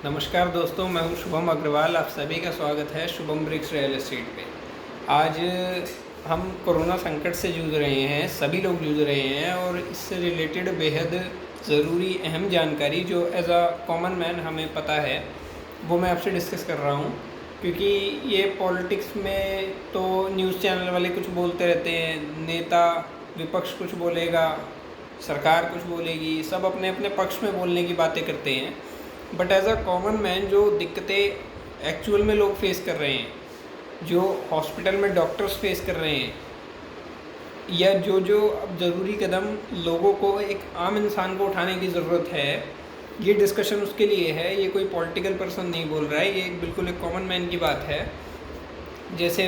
नमस्कार दोस्तों, मैं हूं शुभम अग्रवाल। आप सभी का स्वागत है शुभम ब्रिक्स रियल एस्टेट पे। आज हम कोरोना संकट से जूझ रहे हैं, सभी लोग जूझ रहे हैं और इससे रिलेटेड बेहद ज़रूरी अहम जानकारी जो एज अ कॉमन मैन हमें पता है वो मैं आपसे डिस्कस कर रहा हूं। क्योंकि ये पॉलिटिक्स में तो न्यूज़ चैनल वाले कुछ बोलते रहते हैं, नेता विपक्ष कुछ बोलेगा, सरकार कुछ बोलेगी, सब अपने अपने पक्ष में बोलने की बातें करते हैं। But as a common man जो दिक्कतें एक्चुअल में लोग फेस कर रहे हैं, जो हॉस्पिटल में डॉक्टर्स फेस कर रहे हैं, या जो जो अब ज़रूरी कदम लोगों को एक आम इंसान को उठाने की ज़रूरत है, ये डिस्कशन उसके लिए है। ये कोई पॉलिटिकल पर्सन नहीं बोल रहा है, ये बिल्कुल एक कॉमन मैन की बात है। जैसे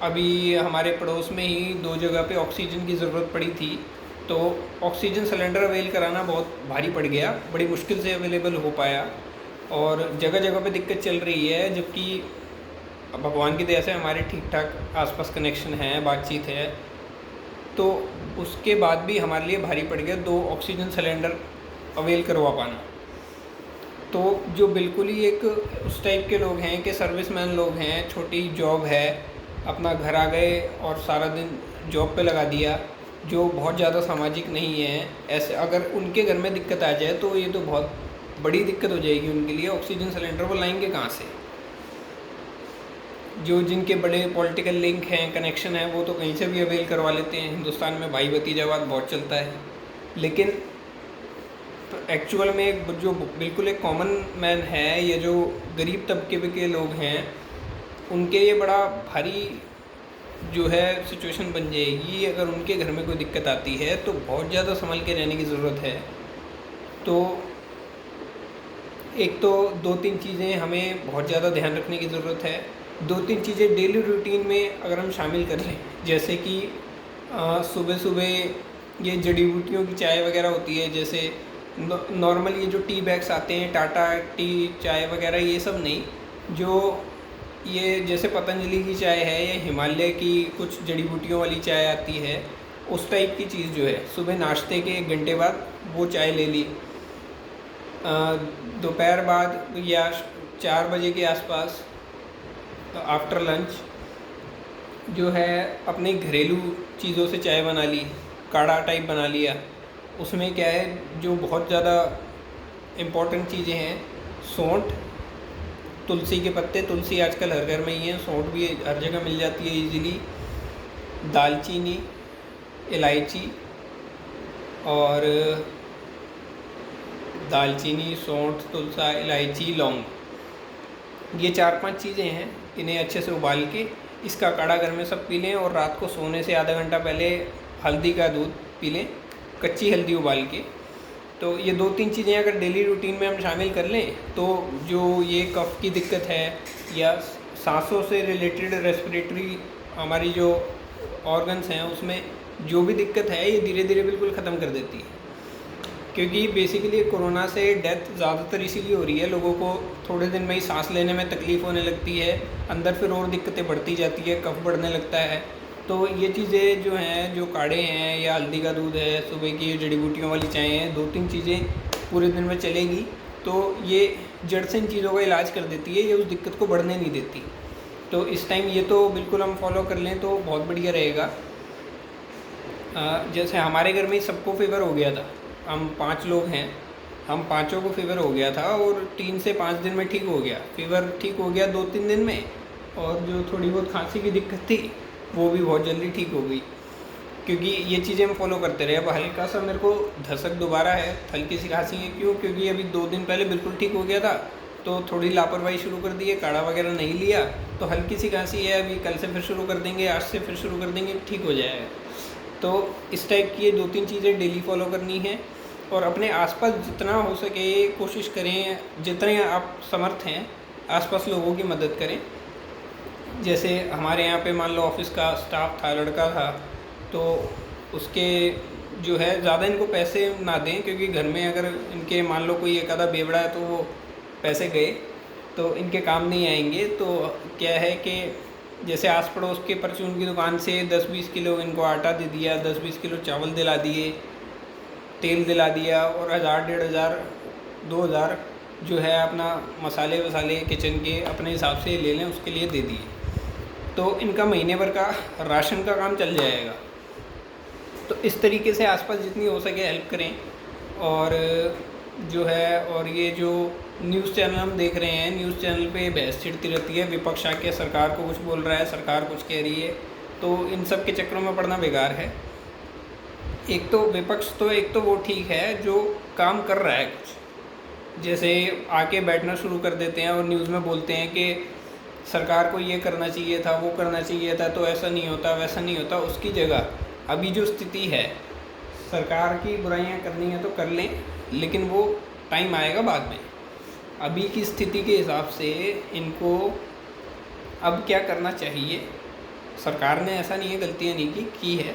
अभी हमारे पड़ोस में ही 2 जगह पे ऑक्सीजन की ज़रूरत पड़ी थी, तो ऑक्सीजन सिलेंडर अवेल कराना बहुत भारी पड़ गया, बड़ी मुश्किल से अवेलेबल हो पाया और जगह जगह पे दिक्कत चल रही है। जबकि भगवान की दया से हमारे ठीक ठाक आसपास कनेक्शन है, बातचीत है, तो उसके बाद भी हमारे लिए भारी पड़ गया 2 ऑक्सीजन सिलेंडर अवेल करवा पाना। तो जो बिल्कुल ही एक उस टाइप के लोग हैं कि सर्विसमैन लोग हैं, छोटी जॉब है, अपना घर आ गए और सारा दिन जॉब पे लगा दिया, जो बहुत ज़्यादा सामाजिक नहीं है, ऐसे अगर उनके घर में दिक्कत आ जाए तो ये तो बहुत बड़ी दिक्कत हो जाएगी उनके लिए। ऑक्सीजन सिलेंडर वो लाएंगे कहाँ से? जो जिनके बड़े पॉलिटिकल लिंक हैं, कनेक्शन हैं, वो तो कहीं से भी अवेल करवा लेते हैं। हिंदुस्तान में भाई भतीजावाद बहुत चलता है। लेकिन एक्चुअल में जो बिल्कुल एक कॉमन मैन है, ये जो गरीब तबके के लोग हैं, उनके ये बड़ा भारी जो है सिचुएशन बन जाएगी। अगर उनके घर में कोई दिक्कत आती है तो बहुत ज़्यादा संभल के रहने की ज़रूरत है। तो एक तो 2-3 चीज़ें हमें बहुत ज़्यादा ध्यान रखने की ज़रूरत है। 2-3 चीज़ें डेली रूटीन में अगर हम शामिल कर लें, जैसे कि सुबह सुबह ये जड़ी बूटियों की चाय वगैरह होती है, जैसे नॉर्मल ये जो टी बैग्स आते हैं, टाटा टी चाय वगैरह, ये सब नहीं, जो ये जैसे पतंजलि की चाय है या हिमालय की कुछ जड़ी बूटियों वाली चाय आती है, उस टाइप की चीज़ जो है सुबह नाश्ते के 1 घंटे बाद वो चाय ले ली। दोपहर बाद या 4 बजे के आसपास आफ्टर लंच जो है अपनी घरेलू चीज़ों से चाय बना ली, काढ़ा टाइप बना लिया। उसमें क्या है, जो बहुत ज़्यादा इम्पॉर्टेंट चीज़ें हैं, सौंठ, तुलसी के पत्ते, तुलसी आजकल हर घर में ही है, सौंठ भी हर जगह मिल जाती है इजीली, दालचीनी, इलायची, और दालचीनी, सौंठ, तुलसा, इलायची, लौंग, ये 4-5 चीज़ें हैं। इन्हें अच्छे से उबाल के इसका काढ़ा घर में सब पी लें, और रात को सोने से आधा घंटा पहले हल्दी का दूध पी लें, कच्ची हल्दी उबाल के। तो ये 2-3 चीज़ें अगर डेली रूटीन में हम शामिल कर लें तो जो ये कफ की दिक्कत है या सांसों से रिलेटेड रेस्पिरेटरी हमारी जो ऑर्गन्स हैं उसमें जो भी दिक्कत है, ये धीरे धीरे बिल्कुल ख़त्म कर देती है। क्योंकि बेसिकली कोरोना से डेथ ज़्यादातर इसीलिए हो रही है, लोगों को थोड़े दिन में ही सांस लेने में तकलीफ़ होने लगती है, अंदर फिर और दिक्कतें बढ़ती जाती है, कफ बढ़ने लगता है। तो ये चीज़ें जो हैं, जो काढ़े हैं या हल्दी का दूध है, सुबह की जड़ी बूटियों वाली चाय हैं, 2-3 चीज़ें पूरे दिन में चलेगी तो ये जड़ से इन चीज़ों का इलाज कर देती है, ये उस दिक्कत को बढ़ने नहीं देती। तो इस टाइम ये तो बिल्कुल हम फॉलो कर लें तो बहुत बढ़िया रहेगा। जैसे हमारे घर में ही सबको फीवर हो गया था, हम 5 लोग हैं, हम पाँचों को फीवर हो गया था और 3 से 5 दिन में ठीक हो गया। फीवर ठीक हो गया 2-3 दिन में, और जो थोड़ी बहुत खांसी की दिक्कत थी वो भी बहुत जल्दी ठीक हो गई, क्योंकि ये चीज़ें हम फॉलो करते रहे। अब हल्का सा मेरे को धसक दोबारा है, हल्की सी खांसी है, क्यों? क्योंकि अभी 2 दिन पहले बिल्कुल ठीक हो गया था, तो थोड़ी लापरवाही शुरू कर दी है, काढ़ा वगैरह नहीं लिया, तो हल्की सी खांसी है। अभी कल से फिर शुरू कर देंगे, आज से फिर शुरू कर देंगे, ठीक हो जाएगा। तो इस टाइप की ये 2-3 चीज़ें डेली फॉलो करनी है, और अपने आसपास जितना हो सके कोशिश करें, जितने आप समर्थ हैं आसपास लोगों की मदद करें। जैसे हमारे यहाँ पे मान लो ऑफिस का स्टाफ था, लड़का था, तो उसके जो है ज़्यादा इनको पैसे ना दें, क्योंकि घर में अगर इनके मान लो कोई एक आधा बेवड़ा है तो वो पैसे गए तो इनके काम नहीं आएंगे। तो क्या है कि जैसे आस पड़ोस के परचून की दुकान से 10-20 किलो इनको आटा दे दिया, 10-20 किलो चावल दिला दिए, तेल दिला दिया, और 1000, 1500, 2000 जो है अपना मसाले वसाले किचन के अपने हिसाब से ले लें, उसके लिए दे दिए, तो इनका महीने भर का राशन का काम चल जाएगा। तो इस तरीके से आसपास जितनी हो सके हेल्प करें। और जो है, और ये जो न्यूज़ चैनल हम देख रहे हैं, न्यूज़ चैनल पे बहस छिड़ती रहती है, विपक्ष आके सरकार को कुछ बोल रहा है, सरकार कुछ कह रही है, तो इन सब के चक्करों में पड़ना बेकार है। एक तो विपक्ष तो एक तो वो ठीक है जो काम कर रहा है कुछ, जैसे आके बैठना शुरू कर देते हैं और न्यूज़ में बोलते हैं कि सरकार को ये करना चाहिए था, वो करना चाहिए था, तो ऐसा नहीं होता, वैसा नहीं होता। उसकी जगह अभी जो स्थिति है, सरकार की बुराइयां करनी है तो कर लें, लेकिन वो टाइम आएगा बाद में। अभी की स्थिति के हिसाब से इनको अब क्या करना चाहिए, सरकार ने ऐसा नहीं है गलतियां नहीं की है,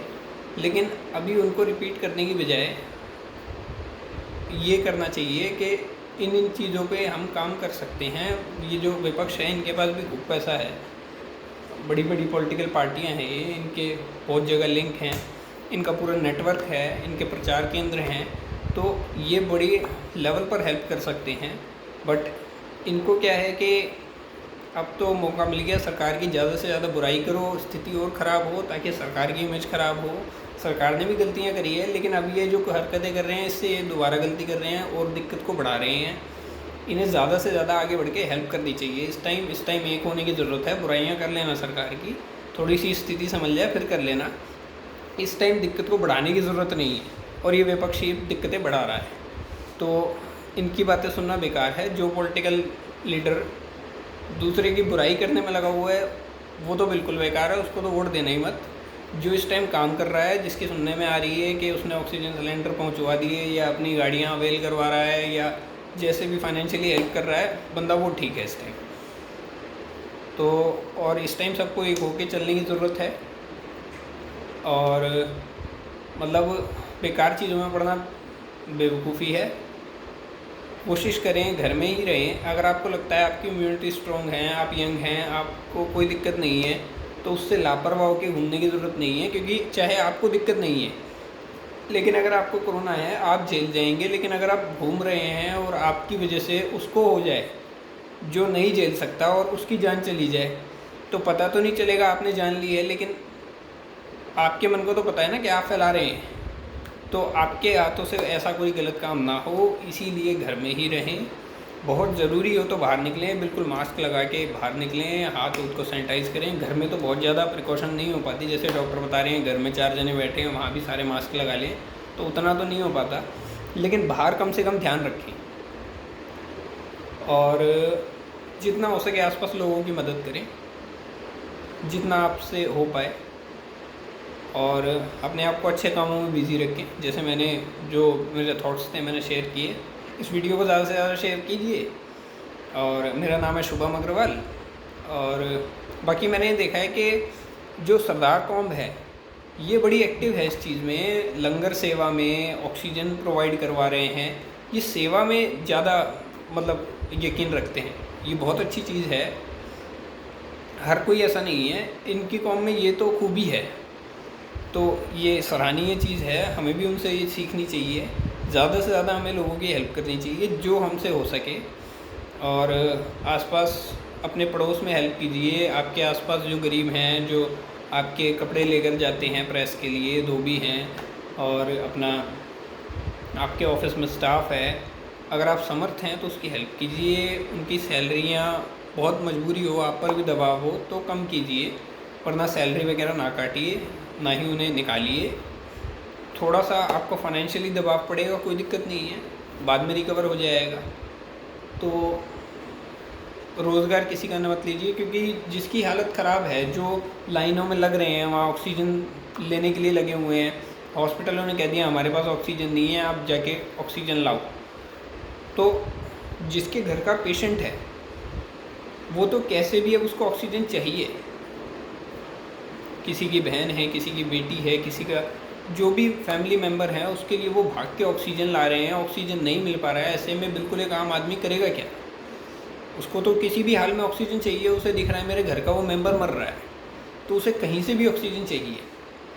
लेकिन अभी उनको रिपीट करने की बजाय ये करना चाहिए कि इन चीज़ों पे हम काम कर सकते हैं। ये जो विपक्ष है, इनके पास भी खूब पैसा है, बड़ी बड़ी पॉलिटिकल पार्टियां हैं ये, इनके बहुत जगह लिंक हैं, इनका पूरा नेटवर्क है, इनके प्रचार केंद्र हैं, तो ये बड़ी लेवल पर हेल्प कर सकते हैं। बट इनको क्या है कि अब तो मौका मिल गया, सरकार की ज़्यादा से ज़्यादा बुराई करो, स्थिति और ख़राब हो, ताकि सरकार की इमेज ख़राब हो। सरकार ने भी गलतियां करी है, लेकिन अब ये जो हरकतें कर रहे हैं, इससे ये दोबारा गलती कर रहे हैं और दिक्कत को बढ़ा रहे हैं। इन्हें ज़्यादा से ज़्यादा आगे बढ़ के हेल्प करनी चाहिए। इस टाइम एक होने की ज़रूरत है। बुराइयां कर लेना सरकार की, थोड़ी सी स्थिति समझ जाए फिर कर लेना। इस टाइम दिक्कत को बढ़ाने की ज़रूरत नहीं है, और ये विपक्षी दिक्कतें बढ़ा रहा है, तो इनकी बातें सुनना बेकार है। जो पॉलिटिकल लीडर दूसरे की बुराई करने में लगा हुआ है, वो तो बिल्कुल बेकार है, उसको तो वोट देना ही मत। जो इस टाइम काम कर रहा है, जिसकी सुनने में आ रही है कि उसने ऑक्सीजन सिलेंडर पहुंचवा दिए, या अपनी गाड़ियां अवेल करवा रहा है, या जैसे भी फाइनेंशियली हेल्प कर रहा है बंदा, वो ठीक है इस टाइम तो। और इस टाइम सबको एक होके चलने की ज़रूरत है, और मतलब बेकार चीज़ों में पड़ना बेवकूफ़ी है। कोशिश करें घर में ही रहें। अगर आपको लगता है आपकी इम्यूनिटी स्ट्रॉन्ग है, आप यंग हैं, आपको कोई दिक्कत नहीं है, तो उससे लापरवाह होकर घूमने की ज़रूरत नहीं है, क्योंकि चाहे आपको दिक्कत नहीं है, लेकिन अगर आपको कोरोना है आप झेल जाएंगे। लेकिन अगर आप घूम रहे हैं और आपकी वजह से उसको हो जाए जो नहीं झेल सकता, और उसकी जान चली जाए, तो पता तो नहीं चलेगा आपने जान ली है, लेकिन आपके मन को तो पता है ना कि आप फैला रहे हैं। तो आपके हाथों से ऐसा कोई गलत काम ना हो, इसीलिए घर में ही रहें। बहुत ज़रूरी हो तो बाहर निकलें, बिल्कुल मास्क लगा के बाहर निकलें, हाथ को सैनिटाइज़ करें। घर में तो बहुत ज़्यादा प्रिकॉशन नहीं हो पाती, जैसे डॉक्टर बता रहे हैं घर में 4 जने बैठे हैं, वहाँ भी सारे मास्क लगा लें, तो उतना तो नहीं हो पाता, लेकिन बाहर कम से कम ध्यान रखें। और जितना हो सके आसपास लोगों की मदद करें, जितना आपसे हो पाए, और अपने आप को अच्छे कामों में बिज़ी रखें। जैसे मैंने जो मेरे थॉट्स थे मैंने शेयर किए, इस वीडियो को ज़्यादा से ज़्यादा शेयर कीजिए। और मेरा नाम है शुभम अग्रवाल। और बाकी मैंने देखा है कि जो सरदार कॉम्ब है ये बड़ी एक्टिव है इस चीज़ में, लंगर सेवा में, ऑक्सीजन प्रोवाइड करवा रहे हैं, ये सेवा में ज़्यादा मतलब यकीन रखते हैं। ये बहुत अच्छी चीज़ है, हर कोई ऐसा नहीं है, इनकी कॉम में ये तो खूबी है, तो ये सराहनीय चीज़ है। हमें भी उनसे ये सीखनी चाहिए, ज़्यादा से ज़्यादा हमें लोगों की हेल्प करनी चाहिए जो हमसे हो सके। और आसपास अपने पड़ोस में हेल्प कीजिए। आपके आसपास जो गरीब हैं, जो आपके कपड़े लेकर जाते हैं प्रेस के लिए, धोबी हैं, और अपना आपके ऑफिस में स्टाफ है, अगर आप समर्थ हैं तो उसकी हेल्प कीजिए। उनकी सैलरियाँ बहुत मजबूरी हो, आप पर भी दबाव हो तो कम कीजिए, वरना सैलरी वगैरह ना काटिए, ना ही उन्हें निकालिए। थोड़ा सा आपको फाइनेंशियली दबाव पड़ेगा, कोई दिक्कत नहीं है, बाद में रिकवर हो जाएगा। तो रोज़गार किसी का न मत लीजिए, क्योंकि जिसकी हालत ख़राब है, जो लाइनों में लग रहे हैं, वहाँ ऑक्सीजन लेने के लिए लगे हुए हैं, हॉस्पिटलों ने कह दिया हमारे पास ऑक्सीजन नहीं है, आप जाके ऑक्सीजन लाओ, तो जिसके घर का पेशेंट है वो तो कैसे भी अब उसको ऑक्सीजन चाहिए। किसी की बहन है, किसी की बेटी है, किसी का जो भी फैमिली मेम्बर है, उसके लिए वो भाग के ऑक्सीजन ला रहे हैं, ऑक्सीजन नहीं मिल पा रहा है। ऐसे में बिल्कुल एक आम आदमी करेगा क्या? उसको तो किसी भी हाल में ऑक्सीजन चाहिए। उसे दिख रहा है मेरे घर का वो मेंबर मर रहा है, तो उसे कहीं से भी ऑक्सीजन चाहिए,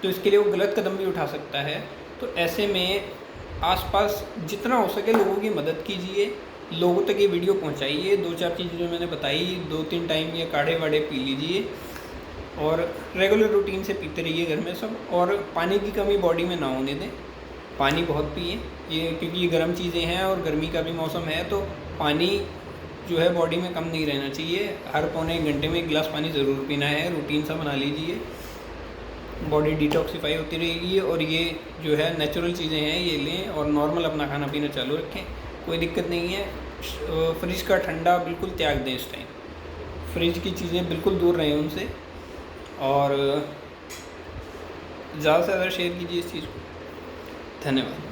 तो इसके लिए वो गलत कदम भी उठा सकता है। तो ऐसे में आसपास जितना हो सके लोगों की मदद कीजिए, लोगों तक ये वीडियो पहुंचाइए। 2-4 चीज़ें जो मैंने बताई, 2-3 टाइम ये काढ़े वाढ़े पी लीजिए और रेगुलर रूटीन से पीते रहिए घर में सब। और पानी की कमी बॉडी में ना होने दें, पानी बहुत पिए ये, क्योंकि ये गर्म चीज़ें हैं और गर्मी का भी मौसम है, तो पानी जो है बॉडी में कम नहीं रहना चाहिए। हर पौने 1 घंटे में 1 गिलास पानी ज़रूर पीना है, रूटीन सा बना लीजिए, बॉडी डिटॉक्सीफाई होती रहेगी। और ये जो है नेचुरल चीज़ें हैं, ये लें और नॉर्मल अपना खाना पीना चालू रखें, कोई दिक्कत नहीं है। फ्रिज का ठंडा बिल्कुल त्याग दें इस टाइम, फ्रिज की चीज़ें बिल्कुल दूर रहें उनसे, और ज़्यादा से ज़्यादा शेयर कीजिए इस चीज़ को। धन्यवाद।